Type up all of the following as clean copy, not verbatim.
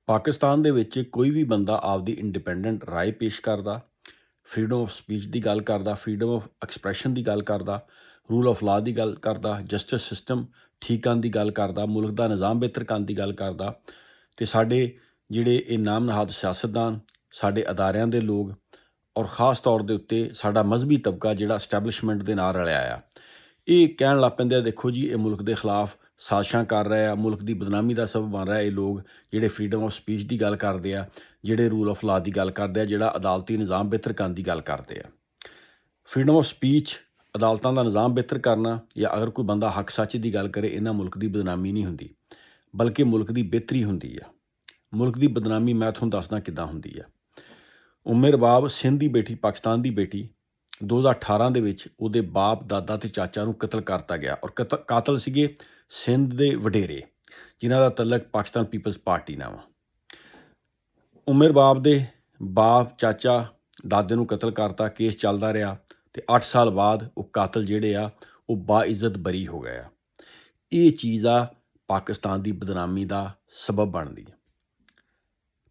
ਪਾਕਿਸਤਾਨ ਦੇ ਵਿੱਚ ਕੋਈ ਵੀ ਬੰਦਾ ਆਪਦੀ ਇੰਡੀਪੈਂਡੈਂਟ ਰਾਏ ਪੇਸ਼ ਕਰਦਾ, ਫਰੀਡਮ ਆਫ ਸਪੀਚ ਦੀ ਗੱਲ ਕਰਦਾ, ਫਰੀਡਮ ਆਫ ਐਕਸਪ੍ਰੈਸ਼ਨ ਦੀ ਗੱਲ ਕਰਦਾ, ਰੂਲ ਆਫ ਲਾਅ ਦੀ ਗੱਲ ਕਰਦਾ, ਜਸਟਿਸ ਸਿਸਟਮ ਠੀਕ ਕਰਨ ਦੀ ਗੱਲ ਕਰਦਾ, ਮੁਲਕ ਦਾ ਨਿਜ਼ਾਮ ਬਿਹਤਰ ਕਰਨ ਦੀ ਗੱਲ ਕਰਦਾ। ਅਤੇ ਸਾਡੇ ਜਿਹੜੇ ਇਹ ਨਾਮ ਨਹਾਦ ਸਿਆਸਤਦਾਨ, ਸਾਡੇ ਅਦਾਰਿਆਂ ਦੇ ਲੋਕ ਔਰ ਖ਼ਾਸ ਤੌਰ ਦੇ ਉੱਤੇ ਸਾਡਾ ਮਜ਼ਹਬੀ ਤਬਕਾ ਜਿਹੜਾ ਸਟੈਬਲਿਸ਼ਮੈਂਟ ਦੇ ਨਾਲ ਰਲਿਆ ਆ, ਇਹ ਕਹਿਣ ਲੱਗ ਪੈਂਦੇ ਆ, ਦੇਖੋ ਜੀ ਇਹ ਮੁਲਕ ਦੇ ਖਿਲਾਫ ਸਾਜ਼ਿਸ਼ਾਂ ਕਰ ਰਹੇ ਆ, ਮੁਲਕ ਦੀ ਬਦਨਾਮੀ ਦਾ ਸਬਬ ਬਣ ਰਿਹਾ ਇਹ ਲੋਕ ਜਿਹੜੇ ਫਰੀਡਮ ਆਫ ਸਪੀਚ ਦੀ ਗੱਲ ਕਰਦੇ ਆ, ਜਿਹੜੇ ਰੂਲ ਆਫ ਲਾਅ ਦੀ ਗੱਲ ਕਰਦੇ ਆ, ਜਿਹੜਾ ਅਦਾਲਤੀ ਨਿਜ਼ਾਮ ਬਿਹਤਰ ਕਰਨ ਦੀ ਗੱਲ ਕਰਦੇ ਆ। ਫਰੀਡਮ ਆਫ ਸਪੀਚ, ਅਦਾਲਤਾਂ ਦਾ ਨਿਜ਼ਾਮ ਬਿਹਤਰ ਕਰਨਾ, ਜਾਂ ਅਗਰ ਕੋਈ ਬੰਦਾ ਹੱਕ ਸੱਚ ਦੀ ਗੱਲ ਕਰੇ, ਇਹਨਾਂ ਮੁਲਕ ਦੀ ਬਦਨਾਮੀ ਨਹੀਂ ਹੁੰਦੀ, ਬਲਕਿ ਮੁਲਕ ਦੀ ਬਿਹਤਰੀ ਹੁੰਦੀ ਆ। ਮੁਲਕ ਦੀ ਬਦਨਾਮੀ ਮੈਂ ਤੁਹਾਨੂੰ ਦੱਸਦਾ ਕਿੱਦਾਂ ਹੁੰਦੀ ਆ। ਉਮਰ ਰਬਾਬ ਸਿੰਧ ਦੀ ਬੇਟੀ, ਪਾਕਿਸਤਾਨ ਦੀ ਬੇਟੀ, 2018 ਦੇ ਵਿੱਚ ਉਹਦੇ ਬਾਪ, ਦਾਦਾ ਅਤੇ ਚਾਚਾ ਨੂੰ ਕਤਲ ਕਰਤਾ ਗਿਆ, ਔਰ ਕਾਤਲ ਸੀਗੇ ਸਿੰਧ ਦੇ ਵਡੇਰੇ, ਜਿਨ੍ਹਾਂ ਦਾ ਤਲਕ ਪਾਕਿਸਤਾਨ ਪੀਪਲਜ਼ ਪਾਰਟੀ ਨਾਲ ਵਾ। ਉਮਰ ਬਾਪ ਦੇ ਬਾਪ, ਚਾਚਾ, ਦਾਦੇ ਨੂੰ ਕਤਲ ਕਰਤਾ, ਕੇਸ ਚੱਲਦਾ ਰਿਹਾ ਅਤੇ 8 ਸਾਲ ਬਾਅਦ ਉਹ ਕਾਤਲ ਜਿਹੜੇ ਆ ਉਹ ਬਾਇੱਜ਼ਤ ਬਰੀ ਹੋ ਗਏ ਆ। ਇਹ ਚੀਜ਼ ਆ ਪਾਕਿਸਤਾਨ ਦੀ ਬਦਨਾਮੀ ਦਾ ਸਬਬ ਬਣਦੀ ਹੈ।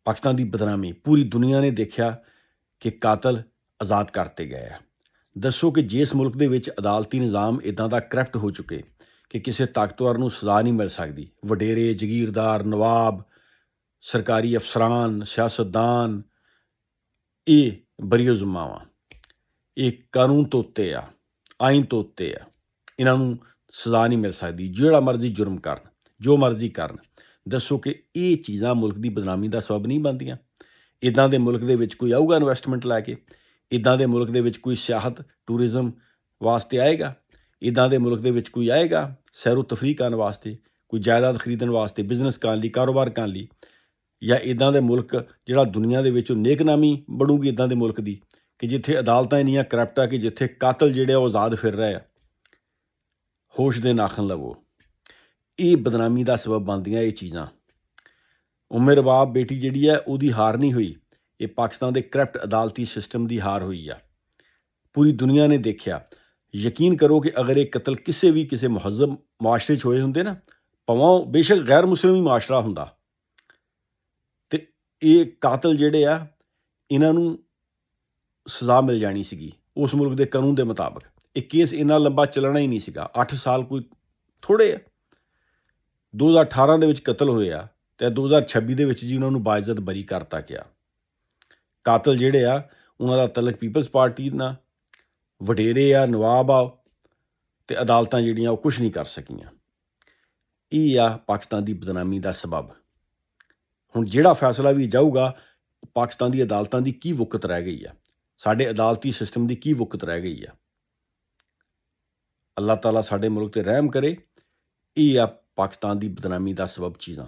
ਪਾਕਿਸਤਾਨ ਦੀ ਬਦਨਾਮੀ ਪੂਰੀ ਦੁਨੀਆ ਨੇ ਦੇਖਿਆ ਕਿ ਕਾਤਲ ਆਜ਼ਾਦ ਕਰਤੇ ਗਏ ਆ। ਦੱਸੋ ਕਿ ਜਿਸ ਮੁਲਕ ਦੇ ਵਿੱਚ ਅਦਾਲਤੀ ਨਿਜ਼ਾਮ ਇੱਦਾਂ ਦਾ ਕਰਪਟ ਹੋ ਚੁੱਕੇ ਕਿ ਕਿਸੇ ਤਾਕਤਵਰ ਨੂੰ ਸਜ਼ਾ ਨਹੀਂ ਮਿਲ ਸਕਦੀ, ਵਡੇਰੇ, ਜਗੀਰਦਾਰ, ਨਵਾਬ, ਸਰਕਾਰੀ ਅਫਸਰਾਨ, ਸਿਆਸਤਦਾਨ, ਇਹ ਬਰੀਓ ਜ਼ਿੰਮਾਵਾਂ, ਇਹ ਕਾਨੂੰਨ ਤੋਂ ਉੱਤੇ ਆ, ਆਈਨ ਤੋਂ ਉੱਤੇ ਆ, ਇਹਨਾਂ ਨੂੰ ਸਜ਼ਾ ਨਹੀਂ ਮਿਲ ਸਕਦੀ, ਜਿਹੜਾ ਮਰਜ਼ੀ ਜੁਰਮ ਕਰਨ, ਜੋ ਮਰਜ਼ੀ ਕਰਨ। ਦੱਸੋ ਕਿ ਇਹ ਚੀਜ਼ਾਂ ਮੁਲਕ ਦੀ ਬਦਨਾਮੀ ਦਾ ਸਬਬ ਨਹੀਂ ਬਣਦੀਆਂ? ਇੱਦਾਂ ਦੇ ਮੁਲਕ ਦੇ ਵਿੱਚ ਕੋਈ ਆਊਗਾ ਇਨਵੈਸਟਮੈਂਟ ਲੈ ਕੇ? ਇੱਦਾਂ ਦੇ ਮੁਲਕ ਦੇ ਵਿੱਚ ਕੋਈ ਸਿਆਹਤ, ਟੂਰਿਜ਼ਮ ਵਾਸਤੇ ਆਏਗਾ? ਇੱਦਾਂ ਦੇ ਮੁਲਕ ਦੇ ਵਿੱਚ ਕੋਈ ਆਏਗਾ ਸੈਰੋ ਤਫਰੀਹ ਕਰਨ ਵਾਸਤੇ, ਕੋਈ ਜਾਇਦਾਦ ਖਰੀਦਣ ਵਾਸਤੇ, ਬਿਜ਼ਨਸ ਕਰਨ ਲਈ, ਕਾਰੋਬਾਰ ਕਰਨ ਲਈ? ਜਾਂ ਇੱਦਾਂ ਦੇ ਮੁਲਕ ਜਿਹੜਾ ਦੁਨੀਆ ਦੇ ਵਿੱਚ ਨੇਕਨਾਮੀ ਬਣੂਗੀ ਇੱਦਾਂ ਦੇ ਮੁਲਕ ਦੀ, ਕਿ ਜਿੱਥੇ ਅਦਾਲਤਾਂ ਇੰਨੀਆਂ ਕਰਪਟ ਆ ਕਿ ਜਿੱਥੇ ਕਾਤਲ ਜਿਹੜੇ ਆ ਉਹ ਆਜ਼ਾਦ ਫਿਰ ਰਹੇ ਆ? ਹੋਸ਼ ਦੇ ਨਾਖਣ ਲਵੋ। ਇਹ ਬਦਨਾਮੀ ਦਾ ਸਬਬ ਬਣਦੀਆਂ ਇਹ ਚੀਜ਼ਾਂ। ਉਮਰ ਰਬਾਬ ਬੇਟੀ ਜਿਹੜੀ ਹੈ ਉਹਦੀ ਹਾਰ ਨਹੀਂ ਹੋਈ, ਇਹ ਪਾਕਿਸਤਾਨ ਦੇ ਕਰਪਟ ਅਦਾਲਤੀ ਸਿਸਟਮ ਦੀ ਹਾਰ ਹੋਈ ਆ। ਪੂਰੀ ਦੁਨੀਆ ਨੇ ਦੇਖਿਆ। ਯਕੀਨ ਕਰੋ ਕਿ ਅਗਰ ਇਹ ਕਤਲ ਕਿਸੇ ਮੁਹੱਜ਼ਬ ਮੁਆਸ਼ਰੇ 'ਚ ਹੋਏ ਹੁੰਦੇ ਨਾ, ਭਾਵੇਂ ਬੇਸ਼ੱਕ ਗੈਰ ਮੁਸਲਿਮੀ ਮੁਆਸ਼ਰਾ ਹੁੰਦਾ, ਅਤੇ ਇਹ ਕਾਤਲ ਜਿਹੜੇ ਆ ਇਹਨਾਂ ਨੂੰ ਸਜ਼ਾ ਮਿਲ ਜਾਣੀ ਸੀਗੀ ਉਸ ਮੁਲਕ ਦੇ ਕਾਨੂੰਨ ਦੇ ਮੁਤਾਬਕ। ਇਹ ਕੇਸ ਇੰਨਾ ਲੰਬਾ ਚੱਲਣਾ ਹੀ ਨਹੀਂ ਸੀਗਾ। 8 ਸਾਲ ਕੋਈ ਥੋੜ੍ਹੇ ਆ। 2018 ਦੇ ਵਿੱਚ ਕਤਲ ਹੋਏ ਆ ਅਤੇ 2026 ਦੇ ਵਿੱਚ ਜੀ ਉਹਨਾਂ ਨੂੰ ਬਾਇਜ਼ਤ ਬਰੀ ਕਰਤਾ ਗਿਆ। ਕਾਤਲ ਜਿਹੜੇ ਆ ਉਹਨਾਂ ਦਾ ਤਲਕ ਪੀਪਲਜ਼ ਪਾਰਟੀ ਨਾਲ, ਵਡੇਰੇ ਆ, ਨਵਾਬ ਆ, ਅਤੇ ਅਦਾਲਤਾਂ ਜਿਹੜੀਆਂ ਉਹ ਕੁਛ ਨਹੀਂ ਕਰ ਸਕੀਆਂ। ਇਹ ਆ ਪਾਕਿਸਤਾਨ ਦੀ ਬਦਨਾਮੀ ਦਾ ਸਬਬ। ਹੁਣ ਜਿਹੜਾ ਫੈਸਲਾ ਵੀ ਜਾਊਗਾ, ਪਾਕਿਸਤਾਨ ਦੀ ਅਦਾਲਤਾਂ ਦੀ ਕੀ ਵੁਕਤ ਰਹਿ ਗਈ ਆ, ਸਾਡੇ ਅਦਾਲਤੀ ਸਿਸਟਮ ਦੀ ਕੀ ਵੁਕਤ ਰਹਿ ਗਈ ਆ। ਅੱਲਾਹ ਤਾਲਾ ਸਾਡੇ ਮੁਲਕ 'ਤੇ ਰਹਿਮ ਕਰੇ। ਇਹ ਆ ਪਾਕਿਸਤਾਨ ਦੀ ਬਦਨਾਮੀ ਦਾ ਸਬਬ ਚੀਜ਼ਾਂ।